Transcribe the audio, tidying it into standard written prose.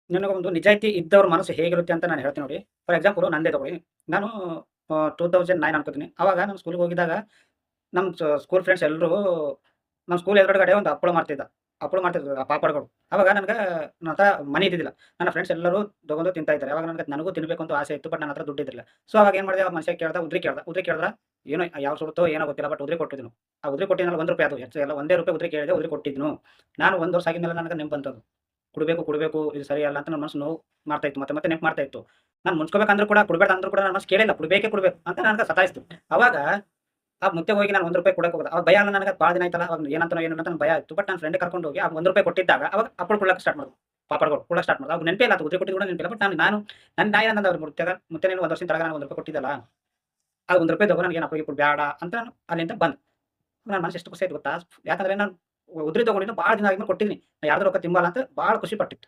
ನನಗೊಂದು ನಿಜಾಯಿತಿ ಇದ್ದವ್ರ ಮನಸ್ಸು ಹೇಗಿರುತ್ತೆ ಅಂತ ನಾನು ಹೇಳ್ತೀನಿ ನೋಡಿ. ಫಾರ್ ಎಕ್ಸಾಂಪಲ್ ನಂದೇ ತಗೊಳ್ಳಿ. ನಾನು 2009 ಅನ್ಕೋತೀನಿ. ಅವಾಗ ನಾನು ಸ್ಕೂಲ್‌ಗೆ ಹೋಗಿದ್ದಾಗ ನಮ್ಮ ಸ್ಕೂಲ್ ಫ್ರೆಂಡ್ಸ್ ಎಲ್ರೂ ನಮ್ಮ ಸ್ಕೂಲ್ ಎದುರುಗಡೆ ಒಂದು ಹಪ್ಪಳ ಮಾರ್ತಿದ್ದ. ಹಪ್ಪಳ ಮಾರ್ತಿದ್ರು ಆ ಪಾಪಡ್ಗಳು. ಅವಾಗ ನನಗೆ ನನ್ನ ಹತ್ರ ಮನಿ ಇದ್ದಿದ್ದಿಲ್ಲ. ನನ್ನ ಫ್ರೆಂಡ್ಸ್ ಎಲ್ಲರೂ ತಗೊಂಡು ತಿಂತಾ ಇದ್ದಾರೆ. ಅವಾಗ ನನಗೂ ತಿನ್ನಬೇಕು ಅಂತ ಆಸೆ ಇತ್ತು. ಬಟ್ ನನ್ನ ಹತ್ರ ದುಡ್ಡು ಇದ್ದಿರಲಿಲ್ಲ. ಸೊ ಅವಾಗ ಏನು ಮಾಡಿದೆ ಆ ಮನುಷ್ಯ ಕೇಳ್ದ, ಉದ್ರಿ ಕೇಳ್ದ. ಉದ್ರಿ ಕೇಳಿದ್ರ ಏನೋ ಯಾವ ಸುಡುತ್ತೋ ಏನೋ ಗೊತ್ತಿಲ್ಲ. ಬಟ್ ಉದ್ರಿ ಕೊಟ್ಟಿದ್ನು. ಆ ಉದ್ರಿ ಕೊಟ್ಟಿದ್ನಲ್ಲ ₹1 ಅದು ಹೆಚ್ಚು ಎಲ್ಲ ಒಂದೇ ರೂಪಾಯಿ ಉದ್ರಿ ಕೇಳಿದೆ, ಉದ್ರಿ ಕೊಟ್ಟಿದ್ನು. ನಾನು 1 ವರ್ಷ ಆಗಿದ್ಮೇಲೆ ನನಗೆ ನೆನಪು ಬಂತದು. ಕೊಡ್ಬೇಕು, ಕೊಡ್ಬೇಕು ಇದು ಸರಿ ಅಲ್ಲ ಅಂತ ನನ್ನ ಮನಸ್ಸು ನೋವು ಮಾಡ್ತಾ ಇತ್ತು. ಮತ್ತೆ ಮತ್ತೆ ನೆನಪು ಮಾಡ್ತಾ ಇತ್ತು. ನಾನು ಮುನ್ಸ್ಕೋಬೇಕಂದ್ರೂ ಕೂಡ ಕೊಡ್ಬೇಡ ಅಂದ್ರೂ ಕೂಡ ನನ್ನ ಮನಸ್ಸು ಕೇಳಿಲ್ಲ. ಕೊಡ್ಬೇಕೇ ಕೊಡ್ಬೇಕು ಅಂತ ನನಗೆ ಸತಾಯಿಸ್ತು. ಅವಾಗ ಆ ಮುತ್ತೆಗೆ ಹೋಗಿ ನಾನು ₹1 ಕೊಡಕ್ಕೆ ಹೋದೆ. ಅವಾಗ ಭಯ ಅಲ್ಲ ನನಗೆ ಭಾಳ ದಿನ ಆಯ್ತಲ್ಲ. ಅವಾಗ ಏನಂತಾನೋ ಏನೋ ಅಂತ ನನಗೆ ಭಯ ಆಯ್ತು. ಬಟ್ ನನ್ನ ಫ್ರೆಂಡ್ ಕರ್ಕೊಂಡು ಹೋಗಿ ಆ ₹1 ಕೊಟ್ಟಿದ್ದಾಗ ಅವಾಗ ಹಪ್ಪಳ ಕೊಡ್ಲಕ್ಕೆ ಸ್ಟಾರ್ಟ್ ಮಾಡಿದ್ರು. ಪಾಪಡ್ಗಳು ಕೊಡಕ್ಕೆ ಸ್ಟಾರ್ಟ್ ಮಾಡಿದ. ಅವಾಗ ನೆನಪೇ ಇಲ್ಲ ಅದು ಉದ್ರಿ ಕೊಟ್ಟಿದ್ದು ಕೂಡ ನೆನಪಿಲ್ಲ. ಬಟ್ ನಾನು ನನ್ನ ನಾಯಿ ಏನಂದ ಅವ್ರು ಮುತ್ತೆ ನೀನು 1 ವರ್ಷದ ಕೆಳಗೆ ನನಗೆ ₹1 ಕೊಟ್ಟಿದ್ದಲ್ಲ. ಆ ₹1 ತಗೋ ನನಗೇನು ಹಪ್ಪಳಿಗೆ ಕೊಡು ಬ್ಯಾಡ ಅಂತ ನಾನು ಅಲ್ಲಿಂದ ಬಂದೆ. ನನ್ನ ಮನಸ್ಸು ಎಷ್ಟು ಖುಷಿ ಆಯ್ತು ಗೊತ್ತಾ? ಯಾಕಂದ್ರೆ ನಾನು ಉದ್ರಿ ತಗೊಂಡಿದ್ದು ಭಾಳ ದಿನ ಆದ್ಮೇಲೆ ಕೊಟ್ಟಿದ್ದೀನಿ. ನಾ ಯಾರ್ದೋ ರೊಕ್ಕ ತಿಂಬಲ್ಲ ಅಂತ ಭಾಳ ಖುಷಿ ಪಟ್ಟಿತ್ತು.